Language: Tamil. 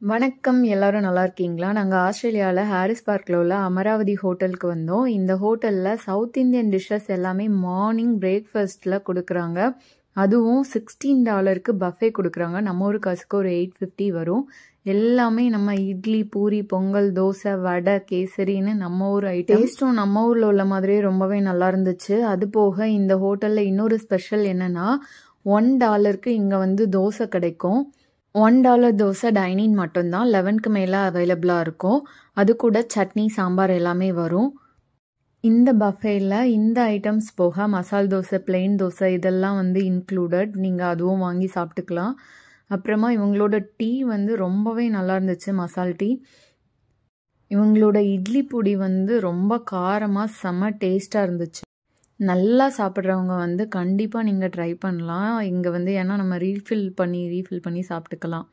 வணக்கம். எல்லாரும் நல்லா இருக்கீங்களா? நாங்க ஆஸ்திரேலியால ஹாரிஸ் பார்க்ல உள்ள அமராவதி ஹோட்டலுக்கு வந்தோம். இந்த ஹோட்டல்ல சவுத் இந்தியன் டிஷ்ஷஸ் எல்லாமே மார்னிங் பிரேக்ஃபாஸ்ட்ல குடுக்குறாங்க. அதுவும் $16க்கு பஃபே குடுக்குறாங்க. நம்ம ஊர் காசுக்கு ஒரு $8.50 வரும். எல்லாமே நம்ம இட்லி, பூரி, பொங்கல், தோசை, வடை, கேசரின்னு நம்ம ஊர் ஐட்டம். டேஸ்ட்டும் நம்ம ஊர்ல உள்ள மாதிரியே ரொம்பவே நல்லா இருந்துச்சு. அது போக இந்த ஹோட்டல்ல இன்னொரு ஸ்பெஷல் என்னன்னா, $1க்கு இங்க வந்து தோசை கிடைக்கும். $1 தோசை டைனிங் மட்டும்தான். 11க்கு மேலே அவைலபிளாக இருக்கும். அது கூட சட்னி, சாம்பார் எல்லாமே வரும். இந்த பஃபேல இந்த ஐட்டம்ஸ் போக மசால் தோசை, பிளெயின் தோசை இதெல்லாம் வந்து இன்க்ளூடட். நீங்கள் அதுவும் வாங்கி சாப்பிட்டுக்கலாம். அப்புறமா இவங்களோட டீ வந்து ரொம்பவே நல்லா இருந்துச்சு, மசால் டீ. இவங்களோட இட்லி பொடி வந்து ரொம்ப காரமாக செம்ம டேஸ்ட்டாக இருந்துச்சு. நல்லா சாப்பிட்றவங்க வந்து கண்டிப்பாக நீங்கள் ட்ரை பண்ணலாம். இங்கே வந்து ஏன்னா நம்ம ரீஃபில் பண்ணி சாப்பிட்டுக்கலாம்.